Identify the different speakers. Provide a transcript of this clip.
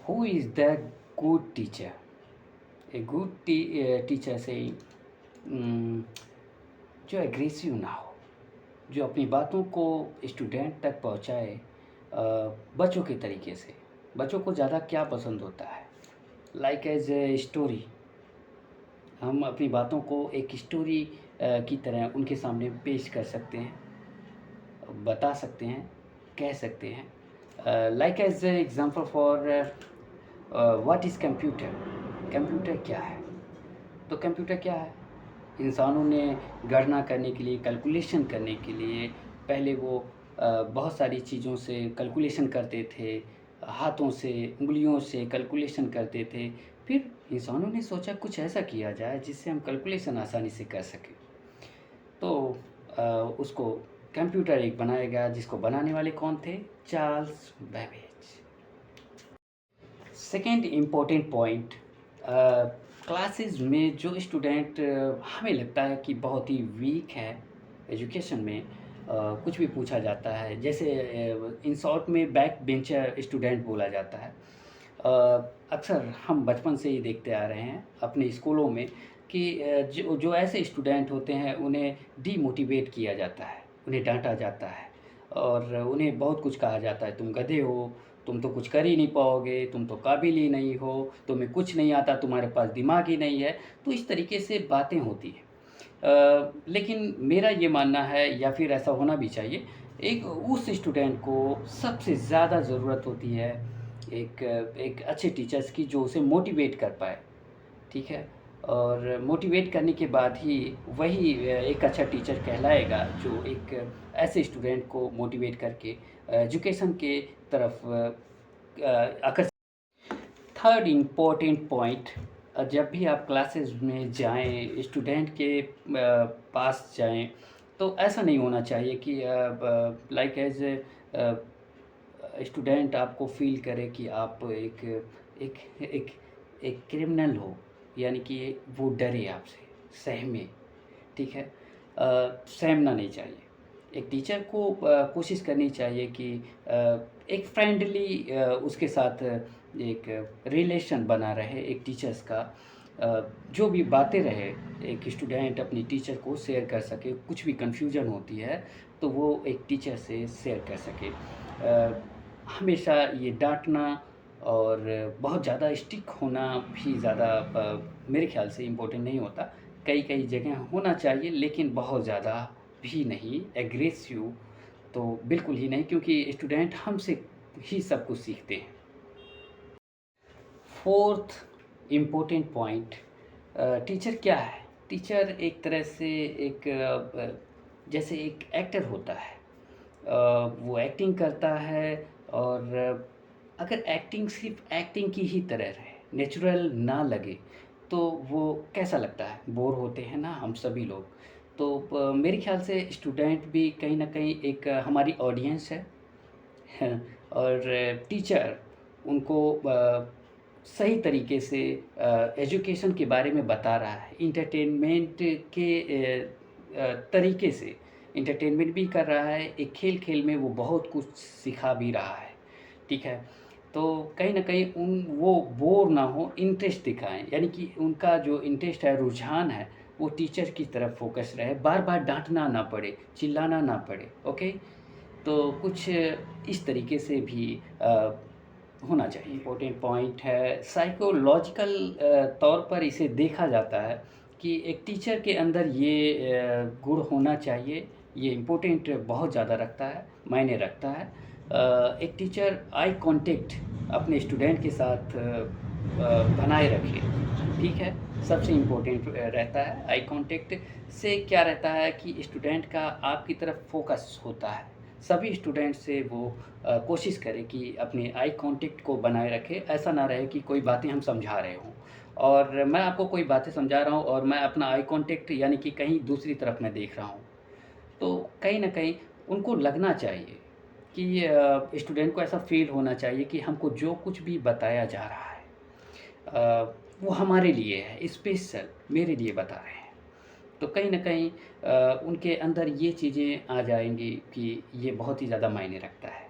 Speaker 1: Who is the good teacher? A good teacher से जो aggressive ना हो, जो अपनी बातों को स्टूडेंट तक पहुंचाए बच्चों के तरीके से। बच्चों को ज़्यादा क्या पसंद होता है, लाइक एज ए स्टोरी। हम अपनी बातों को एक स्टोरी की तरह उनके सामने पेश कर सकते हैं, बता सकते हैं, कह सकते हैं। Like as example for what is computer. Computer क्या है? तो कंप्यूटर क्या है? इंसानों ने गणना करने के लिए, कैलकुलेशन करने के लिए पहले वो बहुत सारी चीज़ों से कैलकुलेशन करते थे, हाथों से, उंगलियों से कैलकुलेशन करते थे। फिर इंसानों ने सोचा कुछ ऐसा किया जाए जिससे हम कैलकुलेशन आसानी से कर सकें। तो उसको कंप्यूटर एक बनाया गया, जिसको बनाने वाले कौन थे? Charles Babbage. Second important point, classes में जो स्टूडेंट हमें लगता है कि बहुत ही वीक है एजुकेशन में, कुछ भी पूछा जाता है, जैसे इन शॉर्ट में बैक बेंचर स्टूडेंट बोला जाता है। अक्सर हम बचपन से ही देखते आ रहे हैं अपने स्कूलों में कि जो जो ऐसे स्टूडेंट होते हैं उन्हें डीमोटिवेट किया जाता है, उन्हें डांटा जाता है और उन्हें बहुत कुछ कहा जाता है, तुम गधे हो, तुम तो कुछ कर ही नहीं पाओगे, तुम तो काबिल ही नहीं हो, तुम्हें कुछ नहीं आता, तुम्हारे पास दिमाग ही नहीं है। तो इस तरीके से बातें होती हैं। लेकिन मेरा ये मानना है, या फिर ऐसा होना भी चाहिए, एक उस स्टूडेंट को सबसे ज़्यादा ज़रूरत होती है एक एक अच्छे टीचर्स की, जो उसे मोटिवेट कर पाए। ठीक है? और मोटिवेट करने के बाद ही वही एक अच्छा टीचर कहलाएगा, जो एक ऐसे स्टूडेंट को मोटिवेट करके एजुकेशन के तरफ आकर्षित। थर्ड इम्पोर्टेंट पॉइंट, जब भी आप क्लासेस में जाएं, स्टूडेंट के पास जाएं, तो ऐसा नहीं होना चाहिए कि लाइक एज स्टूडेंट आपको फील करे कि आप एक एक एक एक क्रिमिनल हो, यानी कि वो डरे आपसे, सहमे। ठीक है? सहमना नहीं चाहिए। एक टीचर को कोशिश करनी चाहिए कि एक फ्रेंडली उसके साथ एक रिलेशन बना रहे एक टीचर्स का। जो भी बातें रहे, एक स्टूडेंट अपनी टीचर को शेयर कर सके, कुछ भी कन्फ्यूजन होती है तो वो एक टीचर से शेयर कर सके। हमेशा ये डांटना और बहुत ज़्यादा स्ट्रिक्ट होना भी ज़्यादा मेरे ख्याल से इम्पोर्टेंट नहीं होता। कई कई जगह होना चाहिए, लेकिन बहुत ज़्यादा भी नहीं, एग्रेसिव तो बिल्कुल ही नहीं, क्योंकि स्टूडेंट हमसे ही सब कुछ सीखते हैं। फोर्थ इम्पोर्टेंट पॉइंट, टीचर क्या है? टीचर एक तरह से एक जैसे एक एक्टर होता है। वो एक्टिंग करता है, और अगर एक्टिंग सिर्फ एक्टिंग की ही तरह रहे, नेचुरल ना लगे, तो वो कैसा लगता है? बोर होते हैं ना हम सभी लोग। तो मेरे ख्याल से स्टूडेंट भी कहीं ना कहीं एक हमारी ऑडियंस है। और टीचर उनको सही तरीके से एजुकेशन के बारे में बता रहा है, इंटरटेनमेंट के तरीके से इंटरटेनमेंट भी कर रहा है, एक खेल-खेल में वो बहुत कुछ सिखा भी रहा है। ठीक है? तो कहीं न कहीं वो बोर ना हो, इंटरेस्ट दिखाएँ, यानी कि उनका जो इंटरेस्ट है, रुझान है, वो टीचर की तरफ फ़ोकस रहे, बार-बार डाँटना ना पड़े, चिल्लाना ना पड़े। ओके? तो कुछ इस तरीके से भी होना चाहिए। इम्पोर्टेंट पॉइंट है, साइकोलॉजिकल तौर पर इसे देखा जाता है कि एक टीचर के अंदर ये गुण होना चाहिए, ये इम्पोर्टेंट बहुत ज़्यादा रखता है, मायने रखता है। एक टीचर आई कॉन्टैक्ट अपने स्टूडेंट के साथ बनाए रखे। ठीक है? सबसे इम्पोर्टेंट रहता है। आई कॉन्टैक्ट से क्या रहता है कि स्टूडेंट का आपकी तरफ फ़ोकस होता है। सभी स्टूडेंट से वो कोशिश करें कि अपने आई कॉन्टैक्ट को बनाए रखें। ऐसा ना रहे कि कोई बातें हम समझा रहे हों और मैं आपको कोई बातें समझा रहा हूँ और मैं अपना आई कॉन्टैक्ट यानी कि कहीं दूसरी तरफ मैं देख रहा हूँ। तो कहीं न कहीं उनको लगना चाहिए कि स्टूडेंट को ऐसा फ़ील होना चाहिए कि हमको जो कुछ भी बताया जा रहा है वो हमारे लिए है, स्पेशल मेरे लिए बता रहे हैं। तो कहीं न कहीं उनके अंदर ये चीज़ें आ जाएँगी कि ये बहुत ही ज़्यादा मायने रखता है।